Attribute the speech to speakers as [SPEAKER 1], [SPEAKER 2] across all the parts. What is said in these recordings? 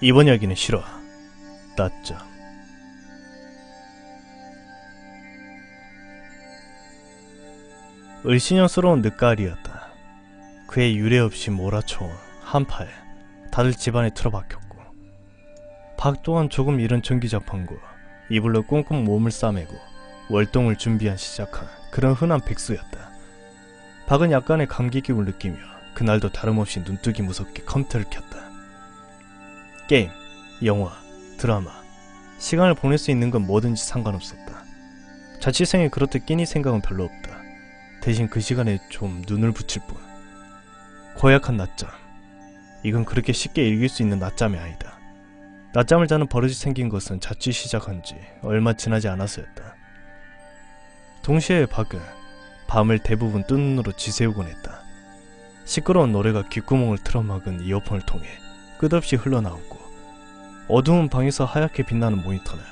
[SPEAKER 1] 이번 이야기는 싫어. 낮잠. 을씨년스러운 늦가을이었다. 그의 유례없이 몰아쳐온 한파에 다들 집안에 틀어박혔고, 박 또한 조금 이른 전기장판과 이불로 꽁꽁 몸을 싸매고 월동을 시작한 그런 흔한 백수였다. 박은 약간의 감기 기운을 느끼며 그날도 다름없이 눈뜨기 무섭게 컴퓨터를 켰다. 게임, 영화, 드라마, 시간을 보낼 수 있는 건 뭐든지 상관없었다. 자취생이 그렇듯 끼니 생각은 별로 없다. 대신 그 시간에 좀 눈을 붙일 뿐. 고약한 낮잠. 이건 그렇게 쉽게 읽을 수 있는 낮잠이 아니다. 낮잠을 자는 버릇이 생긴 것은 자취 시작한 지 얼마 지나지 않아서였다. 동시에 박은 밤을 대부분 뜬 눈으로 지새우곤 했다. 시끄러운 노래가 귓구멍을 틀어막은 이어폰을 통해 끝없이 흘러나오고, 어두운 방에서 하얗게 빛나는 모니터는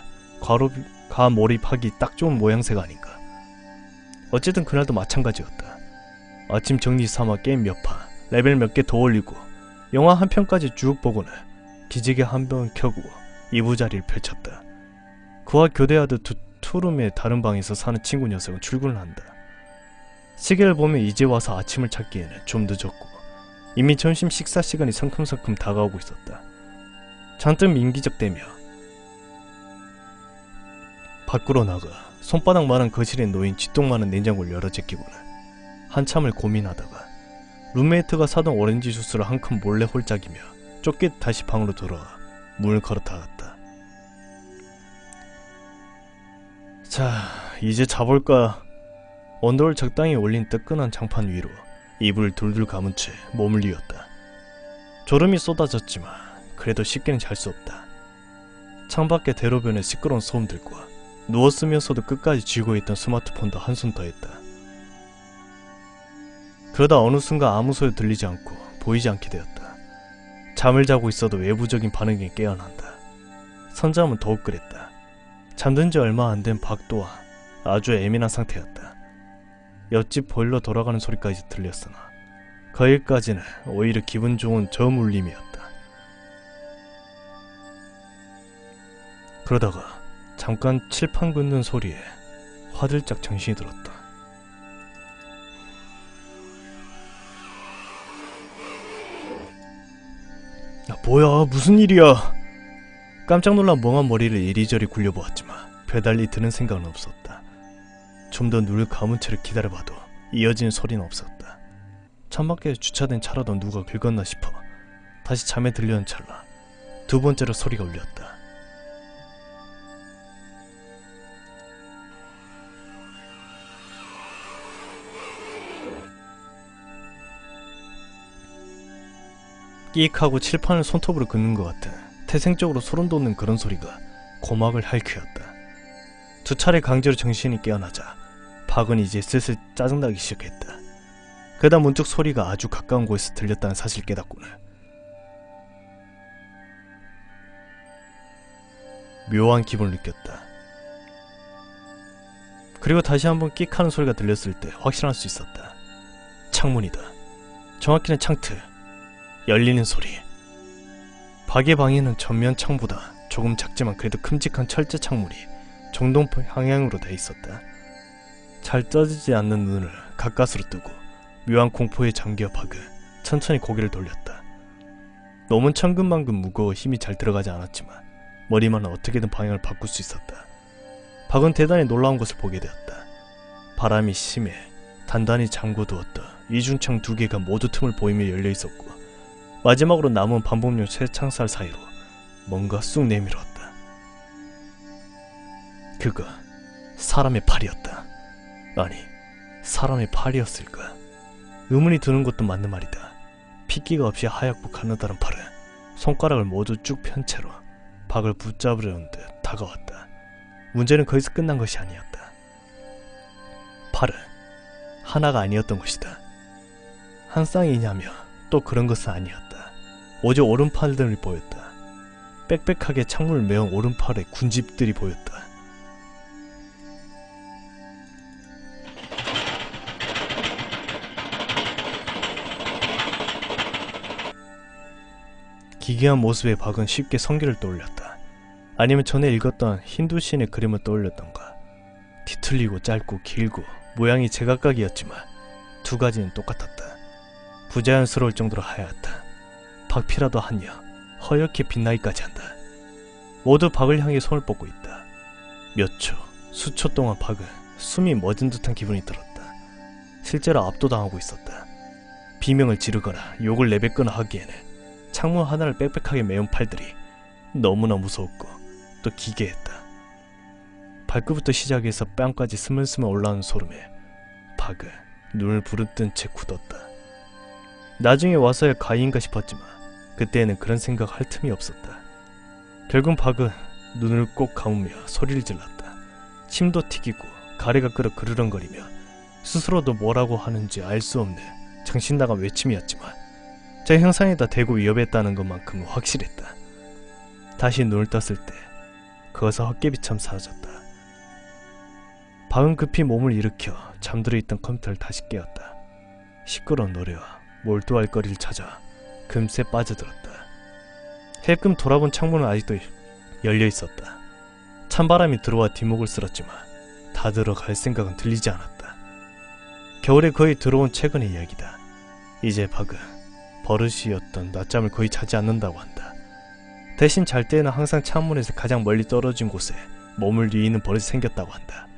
[SPEAKER 1] 과몰입하기 딱 좋은 모양새가 아닌가. 어쨌든 그날도 마찬가지였다. 아침 정리 삼아 게임 몇 판, 레벨 몇 개 더 올리고 영화 한 편까지 쭉 보고는 기지개 한 번 켜고 이부자리를 펼쳤다. 그와 교대하듯 투룸의 다른 방에서 사는 친구 녀석은 출근을 한다. 시계를 보면 이제 와서 아침을 찾기에는 좀 늦었고, 이미 점심 식사 시간이 성큼성큼 다가오고 있었다. 잔뜩 민기적대며 밖으로 나가 손바닥만한 거실에 놓인 쥐똥만한 냉장고를 열어 제끼고는 한참을 고민하다가 룸메이트가 사던 오렌지 주스를 한 컵 몰래 홀짝이며 쫓깃 다시 방으로 돌아와 문을 걸어 닫았다. 자, 이제 자볼까. 언더를 적당히 올린 뜨끈한 장판 위로 이불을 둘둘 감은 채 몸을 뉘었다. 졸음이 쏟아졌지만 그래도 쉽게는 잘 수 없다. 창밖의 대로변의 시끄러운 소음들과 누웠으면서도 끝까지 쥐고 있던 스마트폰도 한숨 더했다. 그러다 어느 순간 아무 소리 들리지 않고 보이지 않게 되었다. 잠을 자고 있어도 외부적인 반응에 깨어난다. 선잠은 더욱 그랬다. 잠든 지 얼마 안 된 박 또한 아주 예민한 상태였다. 옆집 보일러 돌아가는 소리까지 들렸으나 그 일까지는 오히려 기분 좋은 저물림이었다. 그러다가 잠깐 칠판 긋는 소리에 화들짝 정신이 들었다. 야, 뭐야, 무슨 일이야. 깜짝 놀라 멍한 머리를 이리저리 굴려보았지만 별달리 드는 생각은 없었다. 좀 더 눈을 감은 채로 기다려봐도 이어지는 소리는 없었다. 창밖에 주차된 차라도 누가 긁었나 싶어 다시 잠에 들려는 찰나 두 번째로 소리가 울렸다. 끼익 하고 칠판을 손톱으로 긋는 것 같은 태생적으로 소름 돋는 그런 소리가 고막을 핥히었다. 두 차례 강제로 정신이 깨어나자 박은 이제 슬슬 짜증나기 시작했다. 그러다 문득 소리가 아주 가까운 곳에서 들렸다는 사실을 깨닫고는 묘한 기분을 느꼈다. 그리고 다시 한번 끽 하는 소리가 들렸을 때 확신할 수 있었다. 창문이다. 정확히는 창틀. 열리는 소리. 박의 방에는 전면 창보다 조금 작지만 그래도 큼직한 철제 창문이 정동 방향으로 돼 있었다. 잘 떠지지 않는 눈을 가까스로 뜨고 묘한 공포에 잠겨 박은 천천히 고개를 돌렸다. 몸은 천근만근 무거워 힘이 잘 들어가지 않았지만 머리만은 어떻게든 방향을 바꿀 수 있었다. 박은 대단히 놀라운 것을 보게 되었다. 바람이 심해 단단히 잠궈두었던 이중창 두 개가 모두 틈을 보이며 열려 있었고, 마지막으로 남은 반복용 쇠창살 사이로 뭔가 쑥 내밀었다. 그가 사람의 팔이었다. 아니, 사람의 팔이었을까? 의문이 드는 것도 맞는 말이다. 핏기가 없이 하얗고 가느다란 팔은 손가락을 모두 쭉 편 채로 박을 붙잡으려는 듯 다가왔다. 문제는 거기서 끝난 것이 아니었다. 팔은 하나가 아니었던 것이다. 한 쌍이냐며 또 그런 것은 아니었다. 오직 오른팔들이 보였다. 빽빽하게 창문을 메운 오른팔의 군집들이 보였다. 기괴한 모습의 박은 쉽게 성기를 떠올렸다. 아니면 전에 읽었던 힌두 신의 그림을 떠올렸던가. 뒤틀리고 짧고 길고 모양이 제각각이었지만 두 가지는 똑같았다. 부자연스러울 정도로 하얗다. 박피라도 하냐 허옇게 빛나기까지 한다. 모두 박을 향해 손을 뻗고 있다. 몇 초, 수초 동안 박은 숨이 멎은 듯한 기분이 들었다. 실제로 압도당하고 있었다. 비명을 지르거나 욕을 내뱉거나 하기에는 창문 하나를 빽빽하게 메운 팔들이 너무나 무서웠고 또 기괴했다. 발끝부터 시작해서 뺨까지 스물스물 올라오는 소름에 박은 눈을 부릅뜬 채 굳었다. 나중에 와서야 가위인가 싶었지만 그때에는 그런 생각할 틈이 없었다. 결국 박은 눈을 꼭 감으며 소리를 질렀다. 침도 튀기고 가래가 끓어 그르렁거리며 스스로도 뭐라고 하는지 알 수 없는 정신나간 외침이었지만 제 형상에다 대고 위협했다는 것만큼은 확실했다. 다시 눈을 떴을 때 그것은 헛개비처럼 사라졌다. 박은 급히 몸을 일으켜 잠들어 있던 컴퓨터를 다시 깨웠다. 시끄러운 노래와 몰두할 거리를 찾아 금세 빠져들었다. 힐끔 돌아본 창문은 아직도 열려 있었다. 찬바람이 들어와 뒷목을 쓸었지만 다 들어갈 생각은 들리지 않았다. 겨울에 거의 들어온 최근의 이야기다. 이제 박은 버릇이었던 낮잠을 거의 자지 않는다고 한다. 대신 잘 때에는 항상 창문에서 가장 멀리 떨어진 곳에 몸을 뉘이는 버릇이 생겼다고 한다.